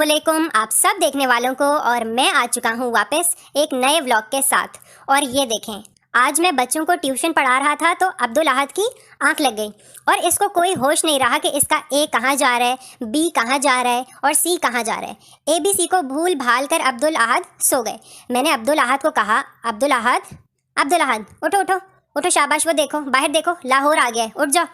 अस्सलामुअलैकुम आप सब देखने वालों को। और मैं आ चुका हूँ वापस एक नए व्लॉग के साथ। और ये देखें, आज मैं बच्चों को ट्यूशन पढ़ा रहा था तो अब्दुल अहद की आंख लग गई और इसको कोई होश नहीं रहा कि इसका ए कहाँ जा रहा है, बी कहाँ जा रहा है और सी कहाँ जा रहा है। ABC को भूल भाल कर अब्दुल अहद सो गए। मैंने अब्दुल अहद को कहा, अब्दुल अहद उठो उठो उठो, शाबाश, वो देखो बाहर देखो, लाहौर आ गया है, उठ जाओ।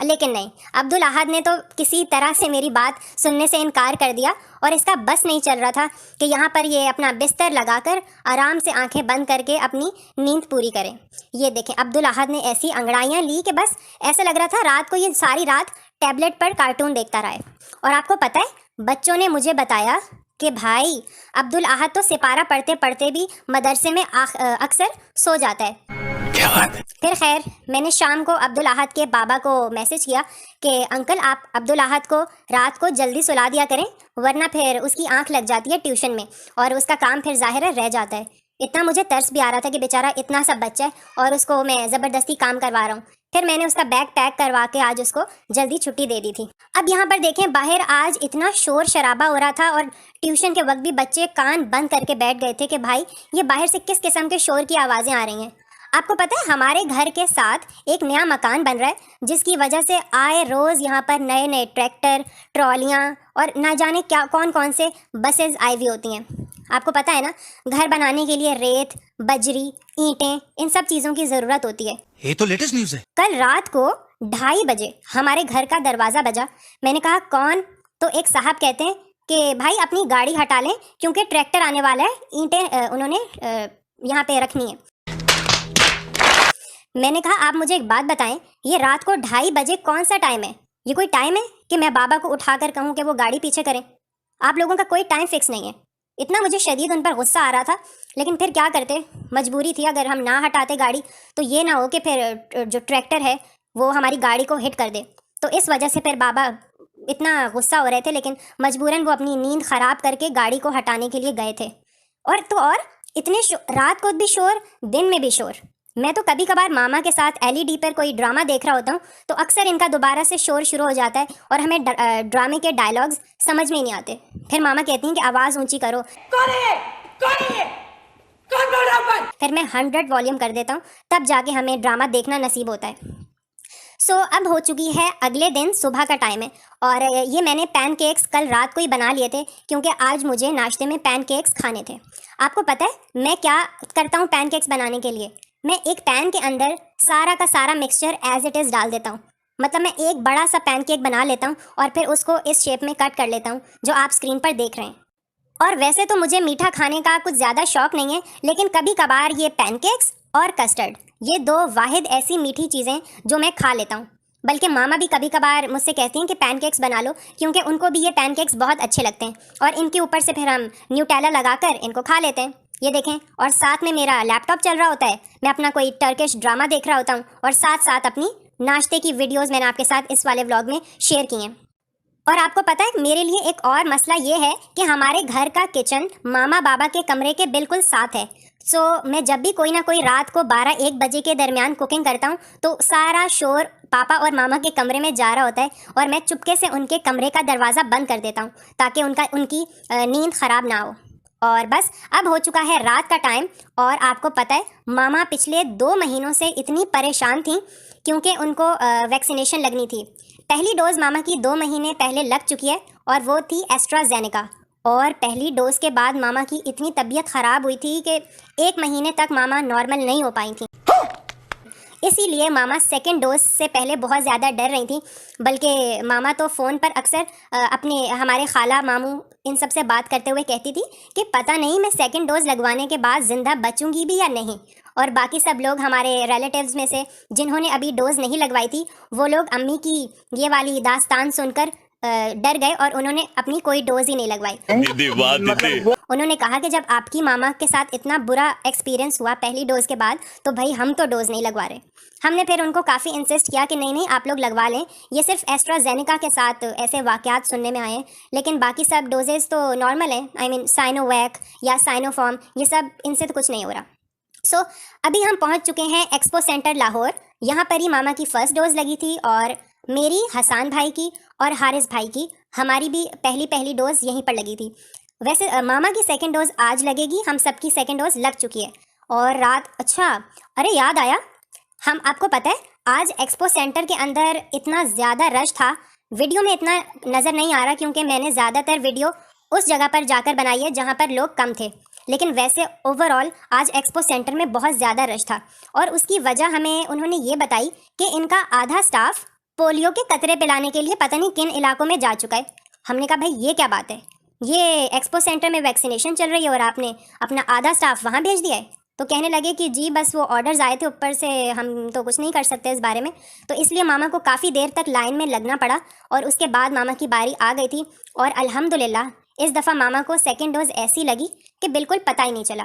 लेकिन नहीं, अब्दुल अहद ने तो किसी तरह से मेरी बात सुनने से इनकार कर दिया और इसका बस नहीं चल रहा था कि यहाँ पर ये अपना बिस्तर लगाकर आराम से आंखें बंद करके अपनी नींद पूरी करें। ये देखें, अब्दुल अहद ने ऐसी अंगड़ाइयाँ ली कि बस ऐसा लग रहा था रात को ये सारी रात टैबलेट पर कार्टून देखता रहा है। और आपको पता है, बच्चों ने मुझे बताया कि भाई अब्दुल अहद तो सिपारा पढ़ते पढ़ते भी मदरसे में अक्सर सो जाता है। क्या बात है? फिर खैर, मैंने शाम को अब्दुल अहद के बाबा को मैसेज किया कि अंकल आप अब्दुल अहद को रात को जल्दी सुला दिया करें, वरना फिर उसकी आंख लग जाती है ट्यूशन में और उसका काम फिर ज़ाहिर है रह जाता है। इतना मुझे तरस भी आ रहा था कि बेचारा इतना सब बच्चा है और उसको मैं ज़बरदस्ती काम करवा रहा हूँ। फिर मैंने उसका बैग पैक करवा के आज उसको जल्दी छुट्टी दे दी थी। अब यहाँ पर देखें, बाहर आज इतना शोर शराबा हो रहा था और ट्यूशन के वक्त भी बच्चे कान बंद करके बैठ गए थे कि भाई ये बाहर से किस किस्म के शोर की आवाज़ें आ रही हैं। आपको पता है, हमारे घर के साथ एक नया मकान बन रहा है जिसकी वजह से आए रोज़ यहाँ पर नए नए ट्रैक्टर, ट्रॉलियाँ और ना जाने क्या कौन कौन से बसेस आई हुई होती हैं। आपको पता है ना, घर बनाने के लिए रेत, बजरी, ईंटें, इन सब चीज़ों की ज़रूरत होती है। ये तो लेटेस्ट न्यूज़ है। कल रात को 2:30 बजे हमारे घर का दरवाज़ा बजा। मैंने कहा कौन? तो एक साहब कहते हैं कि भाई अपनी गाड़ी हटा लें क्योंकि ट्रैक्टर आने वाला है, ईंटें उन्होंने यहाँ पे रखनी है। मैंने कहा आप मुझे एक बात बताएं, ये रात को 2:30 बजे कौन सा टाइम है? ये कोई टाइम है कि मैं बाबा को उठाकर कहूँ कि वो गाड़ी पीछे करें? आप लोगों का कोई टाइम फिक्स नहीं है। इतना मुझे शदीद उन पर गुस्सा आ रहा था, लेकिन फिर क्या करते, मजबूरी थी। अगर हम ना हटाते गाड़ी तो ये ना हो कि फिर जो ट्रैक्टर है वो हमारी गाड़ी को हिट कर दे। तो इस वजह से फिर बाबा इतना गुस्सा हो रहे थे, लेकिन मजबूरन वो अपनी नींद ख़राब करके गाड़ी को हटाने के लिए गए थे। और इतने रात को भी शोर, दिन में भी शोर। मैं तो कभी कभार मामा के साथ LED पर कोई ड्रामा देख रहा होता हूँ तो अक्सर इनका दोबारा से शोर शुरू हो जाता है और हमें ड्रामे के डायलॉग्स समझ में ही नहीं आते। फिर मामा कहती हैं कि आवाज़ ऊंची करो। कौन है? कौन बोल रहा है? फिर मैं 100 वॉल्यूम कर देता हूँ, तब जाके हमें ड्रामा देखना नसीब होता है। अब हो चुकी है अगले दिन सुबह का टाइम है और ये मैंने पैनकेक्स कल रात को ही बना लिए थे क्योंकि आज मुझे नाश्ते में पैनकेक्स खाने थे। आपको पता है मैं क्या करता हूँ पैनकेक्स बनाने के लिए? मैं एक पैन के अंदर सारा का सारा मिक्सचर एज इट इज़ डाल देता हूँ। मतलब मैं एक बड़ा सा पैनकेक बना लेता हूँ और फिर उसको इस शेप में कट कर लेता हूँ जो आप स्क्रीन पर देख रहे हैं। और वैसे तो मुझे मीठा खाने का कुछ ज़्यादा शौक नहीं है, लेकिन कभी कभार ये पैनकेक्स और कस्टर्ड, ये 2 वाहिद ऐसी मीठी चीज़ें जो मैं खा लेता हूँ। बल्कि मामा भी कभी कभार मुझसे कहती हैं कि पैनकेक्स बना लो, क्योंकि उनको भी ये पैनकेक्स बहुत अच्छे लगते हैं और इनके ऊपर से फिर हम न्यूटेला लगाकर इनको खा लेते हैं। ये देखें, और साथ में मेरा लैपटॉप चल रहा होता है, मैं अपना कोई टर्किश ड्रामा देख रहा होता हूँ और साथ साथ अपनी नाश्ते की वीडियोस मैंने आपके साथ इस वाले व्लॉग में शेयर की हैं। और आपको पता है, मेरे लिए एक और मसला ये है कि हमारे घर का किचन मामा बाबा के कमरे के बिल्कुल साथ है। मैं जब भी कोई ना कोई रात को 12-1 बजे के दरमियान कुकिंग करता हूँ तो सारा शोर पापा और मामा के कमरे में जा रहा होता है और मैं चुपके से उनके कमरे का दरवाज़ा बंद कर देता हूँ ताकि उनकी नींद ख़राब ना हो। और बस अब हो चुका है रात का टाइम और आपको पता है, मामा पिछले 2 महीनों से इतनी परेशान थी क्योंकि उनको वैक्सीनेशन लगनी थी। पहली डोज़ मामा की 2 महीने पहले लग चुकी है और वो थी एस्ट्राजेनेका। और पहली डोज़ के बाद मामा की इतनी तबीयत ख़राब हुई थी कि 1 महीने तक मामा नॉर्मल नहीं हो पाई थी। इसीलिए मामा सेकेंड डोज से पहले बहुत ज़्यादा डर रही थी। बल्कि मामा तो फ़ोन पर अक्सर अपने हमारे खाला मामू इन सब से बात करते हुए कहती थी कि पता नहीं मैं सेकेंड डोज लगवाने के बाद ज़िंदा बचूंगी भी या नहीं। और बाकी सब लोग हमारे रिलेटिव्स में से जिन्होंने अभी डोज़ नहीं लगवाई थी, वो लोग अम्मी की ये वाली दास्तान सुनकर डर गए और उन्होंने अपनी कोई डोज ही नहीं लगवाई। उन्होंने कहा कि जब आपकी मामा के साथ इतना बुरा एक्सपीरियंस हुआ पहली डोज के बाद, तो भाई हम तो डोज नहीं लगवा रहे। हमने फिर उनको काफ़ी इंसिस्ट किया कि नहीं आप लोग लगवा लें, ये सिर्फ एस्ट्राजेनेका के साथ ऐसे वाक़यात सुनने में आए हैं, लेकिन बाकी सब डोजेज़ तो नॉर्मल हैं। आई मीन साइनोवैक या साइनोफॉर्म, ये सब इनसे तो कुछ नहीं हो रहा। अभी हम पहुंच चुके हैं एक्सपो सेंटर लाहौर। यहाँ पर ही मामा की फ़र्स्ट डोज़ लगी थी और मेरी, हसान भाई की और हारिस भाई की हमारी भी पहली पहली डोज यहीं पर लगी थी। वैसे मामा की सेकंड डोज आज लगेगी, हम सबकी सेकंड डोज लग चुकी है। और रात, अच्छा अरे याद आया, हम आपको पता है आज एक्सपो सेंटर के अंदर इतना ज़्यादा रश था, वीडियो में इतना नज़र नहीं आ रहा क्योंकि मैंने ज़्यादातर वीडियो उस जगह पर जाकर बनाई है जहाँ पर लोग कम थे। लेकिन वैसे ओवरऑल आज एक्सपो सेंटर में बहुत ज़्यादा रश था और उसकी वजह हमें उन्होंने ये बताई कि इनका आधा स्टाफ पोलियो के कतरे पिलाने के लिए पता नहीं किन इलाकों में जा चुका है। हमने कहा भाई ये क्या बात है, ये एक्सपो सेंटर में वैक्सीनेशन चल रही है और आपने अपना आधा स्टाफ वहाँ भेज दिया है। तो कहने लगे कि जी बस वो ऑर्डर्स आए थे ऊपर से, हम तो कुछ नहीं कर सकते इस बारे में। तो इसलिए मामा को काफ़ी देर तक लाइन में लगना पड़ा और उसके बाद मामा की बारी आ गई थी। और अल्हम्दुलिल्लाह इस दफ़ा मामा को सेकेंड डोज ऐसी लगी कि बिल्कुल पता ही नहीं चला।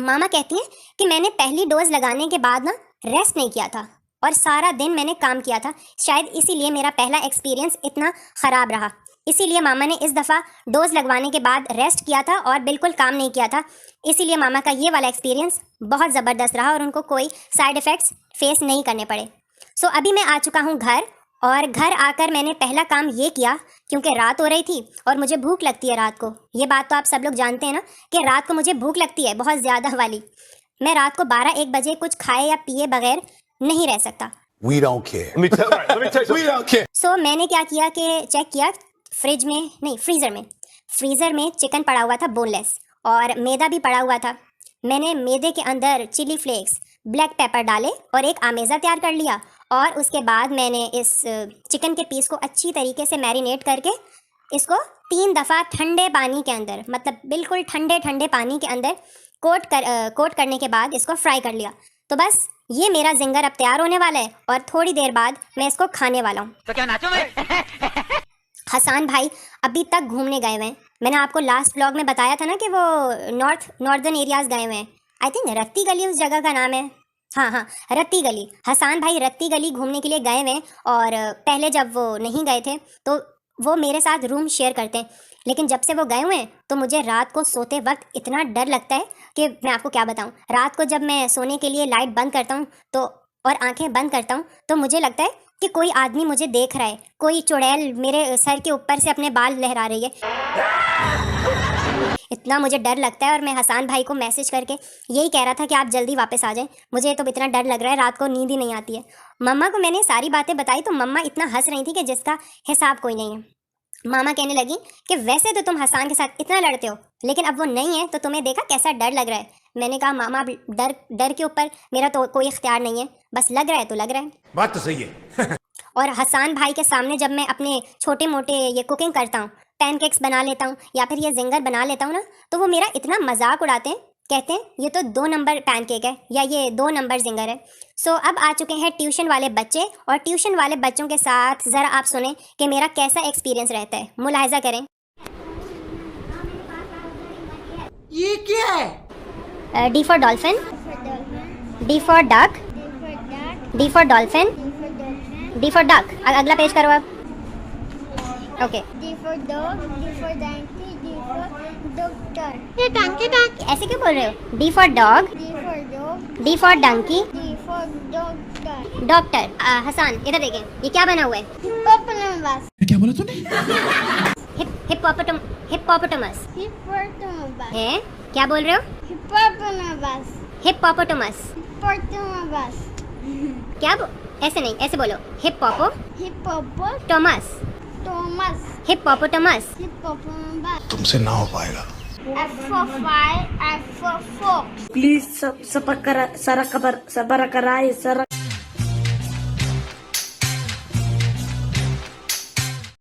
मामा कहती हैं कि मैंने पहली डोज लगाने के बाद ना रेस्ट नहीं किया था और सारा दिन मैंने काम किया था, शायद इसीलिए मेरा पहला एक्सपीरियंस इतना ख़राब रहा। इसीलिए मामा ने इस दफ़ा डोज लगवाने के बाद रेस्ट किया था और बिल्कुल काम नहीं किया था। इसीलिए मामा का ये वाला एक्सपीरियंस बहुत ज़बरदस्त रहा और उनको कोई साइड इफ़ेक्ट्स फेस नहीं करने पड़े। सो अभी मैं आ चुका हूँ घर और घर आकर मैंने पहला काम ये किया, क्योंकि रात हो रही थी और मुझे भूख लगती है रात को। ये बात तो आप सब लोग जानते हैं ना कि रात को मुझे भूख लगती है बहुत ज़्यादा वाली। मैं रात को 12-1 बजे कुछ खाए या पिए बगैर नहीं रह सकता। We don't care. Let me tell you We don't care. सो मैंने क्या किया कि चेक किया फ्रिज में, नहीं फ्रीज़र में चिकन पड़ा हुआ था बोनलेस और मैदा भी पड़ा हुआ था। मैंने मैदे के अंदर चिली फ्लेक्स, ब्लैक पेपर डाले और एक आमेज़ा तैयार कर लिया और उसके बाद मैंने इस चिकन के पीस को अच्छी तरीके से मैरिनेट करके इसको 3 दफ़ा ठंडे पानी के अंदर, मतलब बिल्कुल ठंडे ठंडे पानी के अंदर कोट करने के बाद इसको फ्राई कर लिया। तो बस ये मेरा जिंगर अब तैयार होने वाला है और थोड़ी देर बाद मैं इसको खाने वाला हूँ। तो क्या नाचो मैं? हसान भाई अभी तक घूमने गए हुए हैं। मैंने आपको लास्ट ब्लॉग में बताया था ना कि वो नॉर्दर्न एरियाज़ गए हुए हैं। आई थिंक रत्ती गली उस जगह का नाम है। हाँ, रत्ती गली। हसान भाई रत्ती गली घूमने के लिए गए हुए हैं और पहले जब वो नहीं गए थे तो वो मेरे साथ रूम शेयर करते हैं, लेकिन जब से वो गए हुए हैं तो मुझे रात को सोते वक्त इतना डर लगता है कि मैं आपको क्या बताऊं। रात को जब मैं सोने के लिए लाइट बंद करता हूं तो और आंखें बंद करता हूं तो मुझे लगता है कि कोई आदमी मुझे देख रहा है, कोई चुड़ैल मेरे सर के ऊपर से अपने बाल लहरा रही है। इतना मुझे डर लगता है और मैं हसान भाई को मैसेज करके यही कह रहा था कि आप जल्दी वापस आ जाएं, मुझे तो इतना डर लग रहा है, रात को नींद ही नहीं आती है। मम्मा को मैंने सारी बातें बताई तो मम्मा इतना हंस रही थी कि जिसका हिसाब कोई नहीं है। मामा कहने लगी कि वैसे तो तुम हसान के साथ इतना लड़ते हो, लेकिन अब वो नहीं है तो तुम्हें देखा कैसा डर लग रहा है। मैंने कहा मामा डर के ऊपर मेरा तो कोई इख्तियार नहीं है, बस लग रहा है तो लग रहा है। बात तो सही है। और हसान भाई के सामने जब मैं अपने छोटे मोटे ये कुकिंग करता हूँ, पैनकेक्स बना लेता हूँ या फिर ये जिंगर बना लेता हूँ ना, तो वो मेरा इतना मजाक उड़ाते हैं, कहते हैं ये तो 2 नंबर पैनकेक है या ये 2 नंबर जिंगर है। सो अब आ चुके हैं ट्यूशन वाले बच्चे और ट्यूशन वाले बच्चों के साथ ज़रा आप सुने कि मेरा कैसा एक्सपीरियंस रहता है, मुलाहिजा करें। ये क्या है? D for dolphin, D for duck, D for dolphin, D for duck. अगला पेज करो अब। Okay, D for dog, D for donkey, D for doctor. ये डंकी ऐसे क्यों बोल रहे हो? D for dog, D for dog, D for donkey, D for doctor. Doctor. Hasan इधर देखें, ये क्या बना हुआ है? Hippopotamus, क्या बोला तूने? हिप्पोपोटामस hippopotamus, है? क्या बोल रहे हो? hippopotamus, hippopotamus. hippopotamus, ऐसे नहीं, ऐसे बोलो, हिप्पोपोटामस, hippopotamus, हिप्पोपोटामस। hippopotamus. तुमसे ना हो पाएगा। F for fire, F for fox. Please sabar karay,